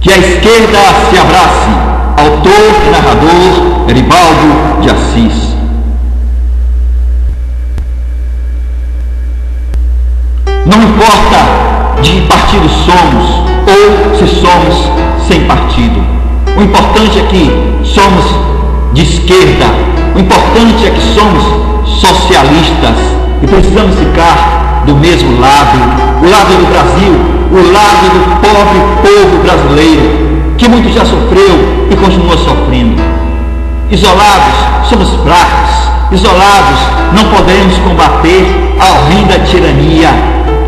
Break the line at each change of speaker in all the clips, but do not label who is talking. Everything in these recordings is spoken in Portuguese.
Que a esquerda se abrace. Autor e narrador Eribaldo de Assis. Não importa de que partido somos ou se somos sem partido. O importante é que somos de esquerda. O importante é que somos socialistas e precisamos ficar do mesmo lado, o lado do Brasil, o lado do pobre povo brasileiro, que muito já sofreu e continua sofrendo. Isolados, somos fracos. Isolados, não podemos combater a horrenda tirania,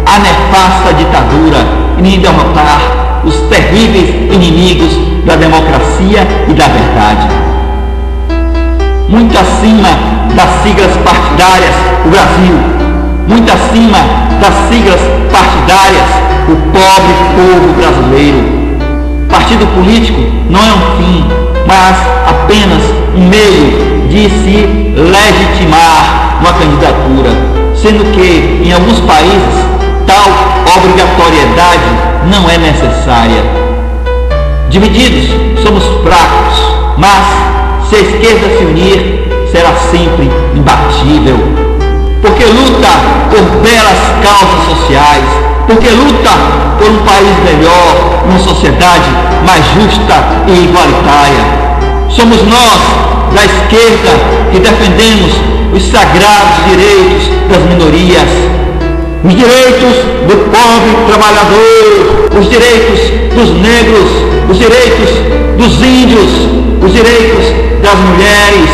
a nefasta ditadura e nem derrotar os terríveis inimigos da democracia e da verdade. Muito acima das siglas partidárias, o Brasil. Muito acima das siglas partidárias, o pobre povo brasileiro. Partido político não é um fim, mas apenas um meio de se legitimar uma candidatura, sendo que em alguns países tal obrigatoriedade não é necessária. Divididos somos fracos, mas se a esquerda se unir, será sempre imbatível. Porque luta por belas causas sociais, porque luta por um país melhor, uma sociedade mais justa e igualitária. Somos nós, da esquerda, que defendemos os sagrados direitos das minorias, os direitos do pobre trabalhador, os direitos dos negros, os direitos dos índios, os direitos das mulheres,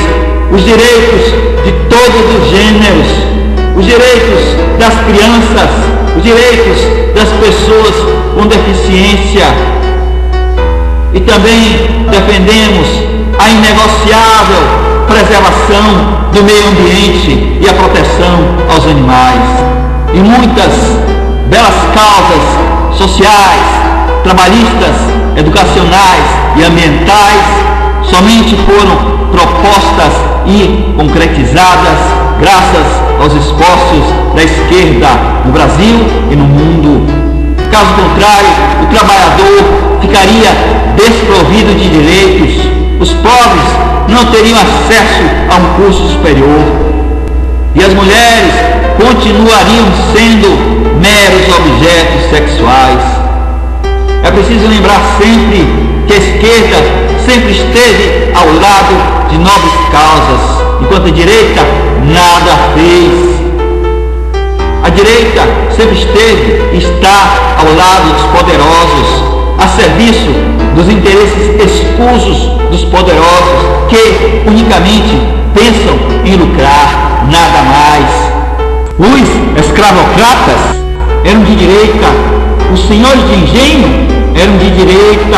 os direitos de todos os gêneros, os direitos das crianças, os direitos das pessoas com deficiência. E também defendemos a inegociável preservação do meio ambiente e a proteção aos animais. E muitas belas causas sociais, trabalhistas, educacionais e ambientais somente foram propostas e concretizadas graças aos esforços da esquerda no Brasil e no mundo. Caso contrário, o trabalhador ficaria desprovido de direitos, os pobres não teriam acesso a um curso superior e as mulheres continuariam sendo meros objetos sexuais. É preciso lembrar sempre que a esquerda sempre esteve ao lado de nobres causas, enquanto a direita nada fez. A direita sempre esteve e está ao lado dos poderosos, a serviço dos interesses escusos dos poderosos que unicamente pensam em lucrar, nada mais. Os escravocratas eram de direita, os senhores de engenho eram de direita,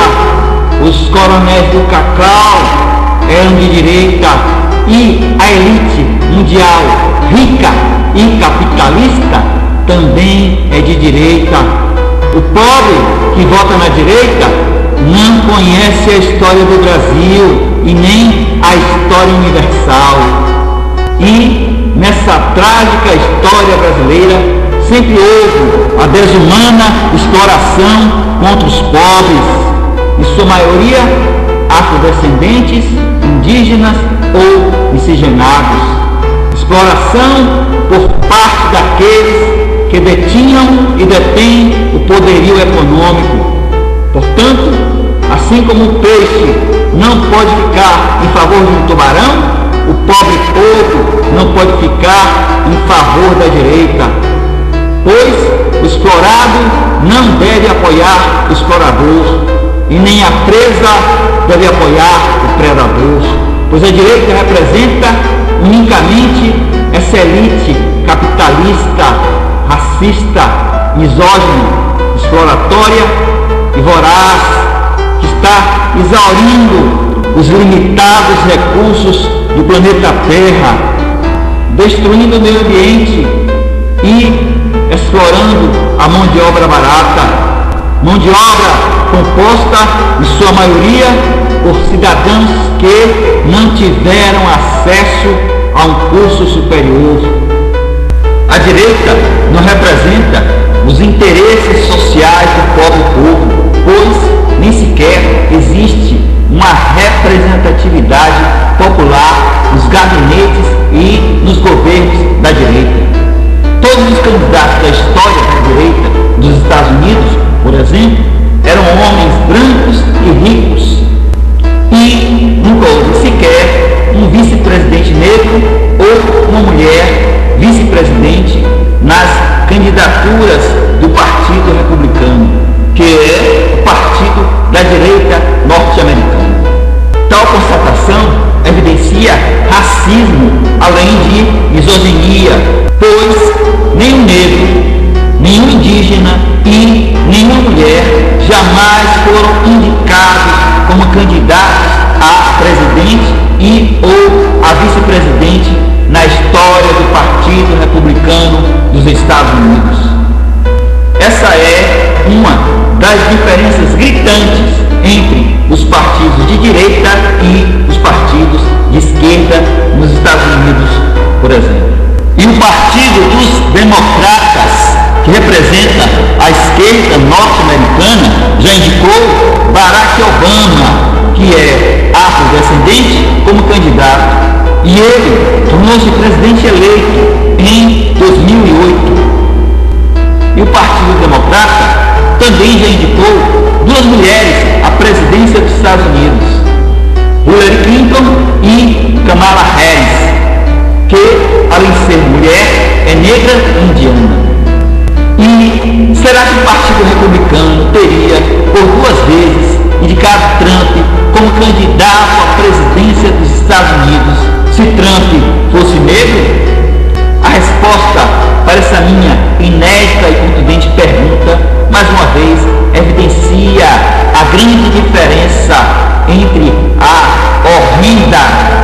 os coronéis do cacau eram de direita e a elite mundial rica e capitalista também é de direita. O pobre que vota na direita não conhece a história do Brasil e nem a história universal. E nessa trágica história brasileira sempre houve a desumana exploração contra os pobres, em sua maioria afrodescendentes, indígenas ou miscigenados. Exploração por parte daqueles que detinham e detêm o poderio econômico. Portanto, assim como o peixe não pode ficar em favor de um tubarão, o pobre povo não pode ficar em favor da direita, pois o explorado não deve apoiar o explorador e nem a presa deve apoiar o predador, pois a direita representa unicamente essa elite capitalista, racista, misógina, exploratória e voraz, que está exaurindo os limitados recursos do planeta Terra, destruindo o meio ambiente e explorando a mão de obra barata, mão de obra composta, em sua maioria, por cidadãos que não tiveram acesso a um curso superior. A direita não representa os interesses sociais do pobre povo, pois nem sequer existe uma representatividade popular nos gabinetes e nos governos da direita. Todos os candidatos da história da direita dos Estados Unidos, por exemplo, eram homens brancos e ricos. E nunca houve sequer um vice-presidente negro ou uma mulher vice-presidente nas candidaturas do Partido Republicano, que é o partido da direita norte-americana. Tal constatação evidencia racismo, além de misoginia, pois nenhum negro, nenhum indígena e nenhuma mulher jamais foram indicados como candidatos a presidente e ou a vice-presidente na história do Partido Republicano dos Estados Unidos. Essa é uma das diferenças gritantes entre os partidos de direita e os partidos de esquerda nos Estados Unidos, por exemplo. E o Partido dos Democratas, que representa a esquerda norte-americana, já indicou Barack Obama, que é afrodescendente, como candidato. E ele tornou-se presidente eleito em 2008. E o Partido Democrata também já indicou duas mulheres à presidência dos Estados Unidos, Hillary Clinton e Kamala Harris, que, além de ser mulher, é negra e indiana. E será que o Partido Republicano teria, por duas vezes, indicado Trump como candidato à presidência dos Estados Unidos se Trump fosse negro? A resposta para essa minha inédita e contundente pergunta, mais uma vez, evidencia a grande diferença entre a horrenda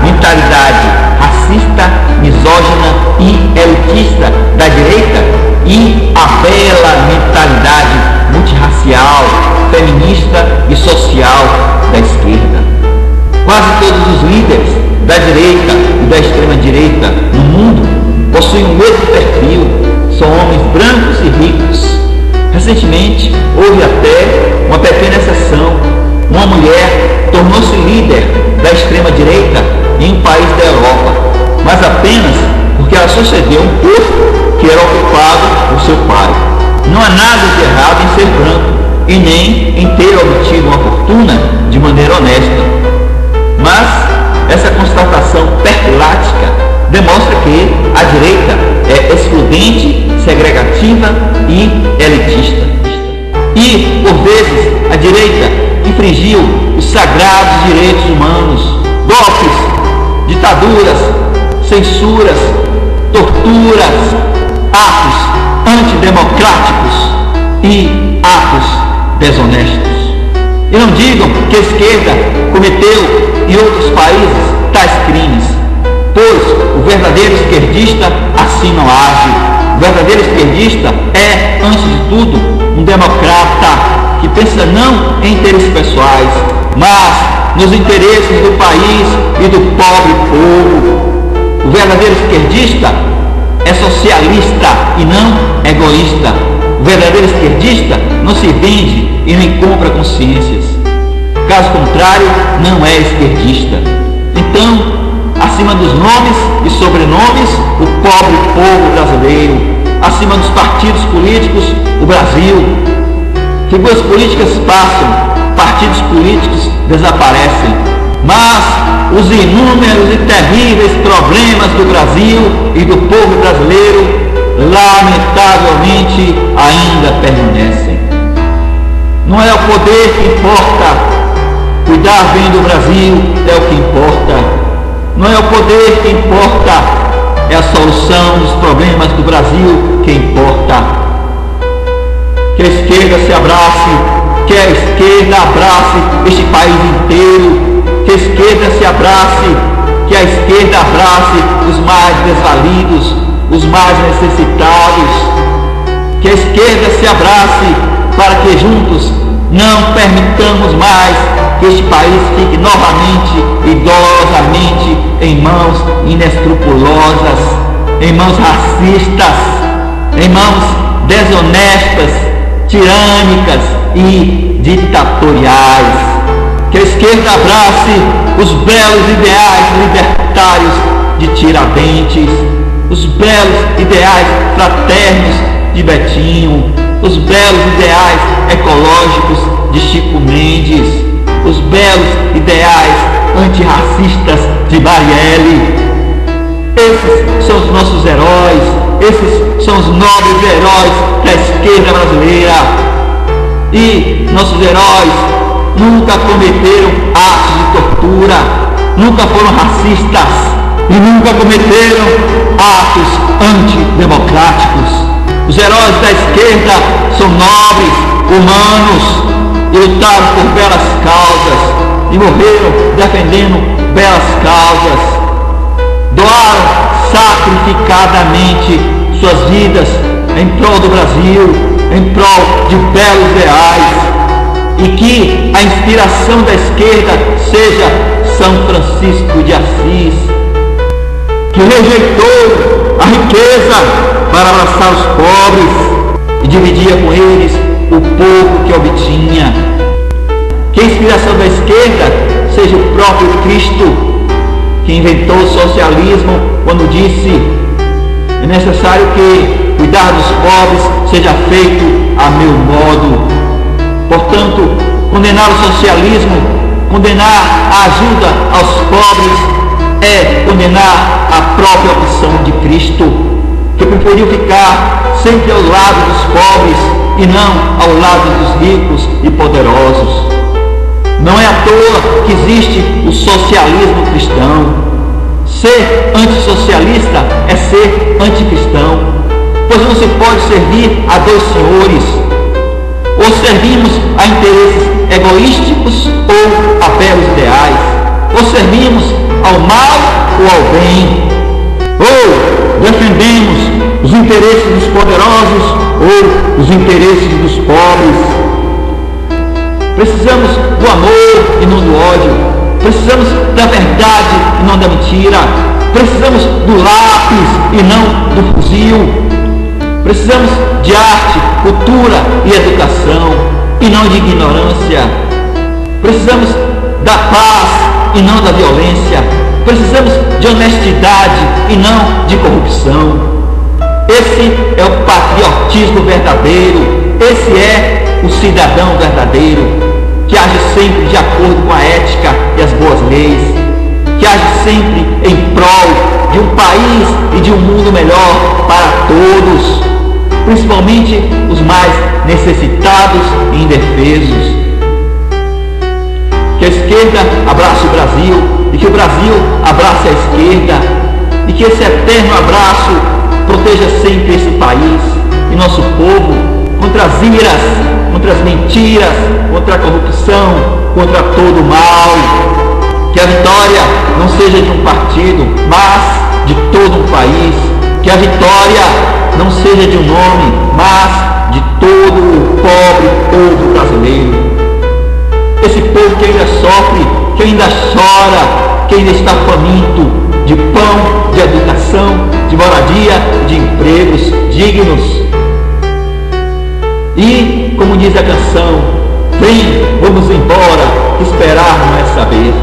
mentalidade racista, misógina e elitista da direita e a bela mentalidade multirracial, feminista e social da esquerda. Quase todos os líderes da direita e da extrema-direita no mundo possuem o mesmo perfil, são homens brancos e ricos. Recentemente, houve até uma pequena exceção. Uma mulher tornou-se líder da extrema-direita em um país da Europa, mas apenas porque ela sucedeu um posto que era ocupado por seu pai. Não há nada de errado em ser branco e nem em ter obtido uma fortuna de maneira honesta. Mas essa constatação perplática demonstra que a direita é excludente, segregativa e elitista. E, por vezes, a direita infringiu os sagrados direitos humanos, golpes, ditaduras, censuras, torturas, atos antidemocráticos e atos desonestos. E não digam que a esquerda cometeu em outros países tais crimes, pois o verdadeiro esquerdista assim não age. O verdadeiro esquerdista é, antes de tudo, um democrata que pensa não em interesses pessoais, mas nos interesses do país e do pobre povo. O verdadeiro esquerdista é socialista e não egoísta. O verdadeiro esquerdista não se vende e nem compra consciências. Caso contrário, não é esquerdista. Então, acima dos nomes e sobrenomes, o pobre povo brasileiro. Acima dos partidos políticos, o Brasil. Figuras políticas passam, partidos políticos desaparecem, mas os inúmeros e terríveis problemas do Brasil e do povo brasileiro, lamentavelmente, ainda permanecem. Não é o poder que importa, cuidar bem do Brasil é o que importa. Não é o poder que importa, é a solução dos problemas do Brasil que importa. Que a esquerda se abrace, que a esquerda abrace este país inteiro, que a esquerda se abrace, que a esquerda abrace os mais desvalidos, os mais necessitados, que a esquerda se abrace para que juntos não permitamos mais que este país fique novamente e dolorosamente em mãos inescrupulosas, em mãos racistas, em mãos desonestas, tirânicas e ditatoriais. Que a esquerda abrace os belos ideais libertários de Tiradentes, os belos ideais fraternos de Betinho, os belos ideais ecológicos de Chico Mendes, os belos ideais antirracistas de Marielle. Esses são os nossos heróis, esses são os nobres heróis da esquerda brasileira. E nossos heróis nunca cometeram atos de tortura, nunca foram racistas e nunca cometeram atos antidemocráticos. Os heróis da esquerda são nobres, humanos e lutaram por belas causas e morreram defendendo belas causas. Doaram sacrificadamente suas vidas em prol do Brasil, em prol de belos ideais. E que a inspiração da esquerda seja São Francisco de Assis, que rejeitou a riqueza para abraçar os pobres e dividia com eles o pouco que obtinha. Que a inspiração da esquerda seja o próprio Cristo, que inventou o socialismo quando disse: é necessário que cuidar dos pobres seja feito a meu modo. Portanto, condenar o socialismo, condenar a ajuda aos pobres, é condenar a própria opção de Cristo, que preferiu ficar sempre ao lado dos pobres e não ao lado dos ricos e poderosos. Não é à toa que existe o socialismo cristão. Ser antissocialista é ser anticristão, pois não se pode servir a dois senhores. Ou servimos a interesses egoísticos ou a belos ideais, ou servimos ao mal ou ao bem, ou defendemos os interesses dos poderosos ou os interesses dos pobres. Precisamos do amor e não do ódio, precisamos da verdade e não da mentira, precisamos do lápis e não do fuzil. Precisamos de arte, cultura e educação, e não de ignorância. Precisamos da paz e não da violência. Precisamos de honestidade e não de corrupção. Esse é o patriotismo verdadeiro. Esse é o cidadão verdadeiro, que age sempre de acordo com a ética e as boas leis, que age sempre em prol de um país e de um mundo melhor para todos, principalmente os mais necessitados e indefesos. Que a esquerda abrace o Brasil e que o Brasil abrace a esquerda, e que esse eterno abraço proteja sempre esse país e nosso povo contra as iras, contra as mentiras, contra a corrupção, contra todo o mal. Que a vitória não seja de um partido, mas de todo um país. Que a vitória não seja de um nome, mas de todo o pobre povo brasileiro. Esse povo que ainda sofre, que ainda chora, que ainda está faminto de pão, de educação, de moradia, de empregos dignos. E, como diz a canção, vem, vamos embora, esperar não é saber.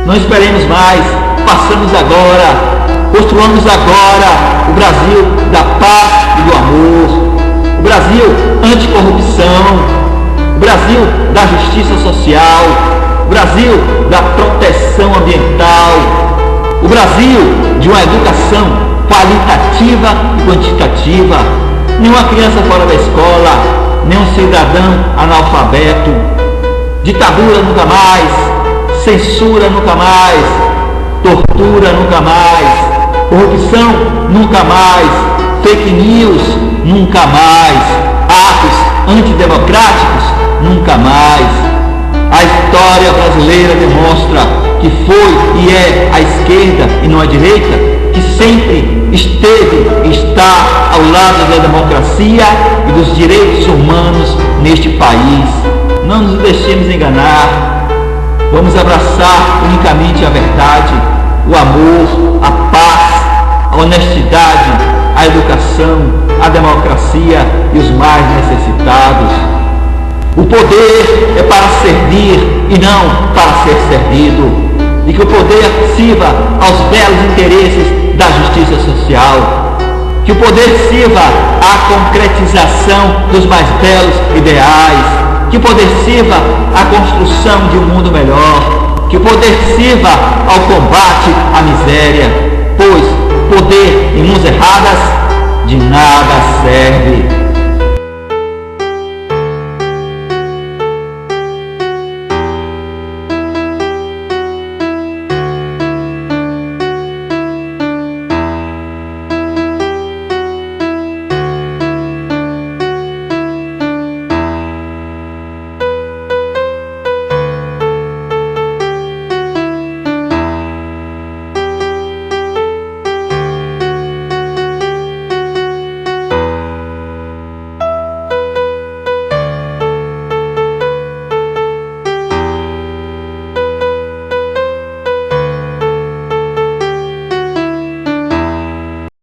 Não esperemos mais, passamos agora, construamos agora o Brasil da paz e do amor, o Brasil anticorrupção, o Brasil da justiça social, o Brasil da proteção ambiental, o Brasil de uma educação qualitativa e quantitativa. Nenhuma criança fora da escola, nenhum cidadão analfabeto. Ditadura nunca mais, censura nunca mais, tortura nunca mais, corrupção nunca mais, fake news nunca mais, atos antidemocráticos nunca mais. A história brasileira demonstra que foi e é a esquerda e não a direita que sempre esteve e está ao lado da democracia e dos direitos humanos neste país. Não nos deixemos enganar. Vamos abraçar unicamente a verdade, o amor, a paz, a honestidade, a educação, a democracia e os mais necessitados. O poder é para servir e não para ser servido. E que o poder sirva aos belos interesses da justiça social. Que o poder sirva à concretização dos mais belos ideais. Que o poder sirva à construção de um mundo melhor. Que o poder sirva ao combate à miséria. Pois poder em mãos erradas de nada serve.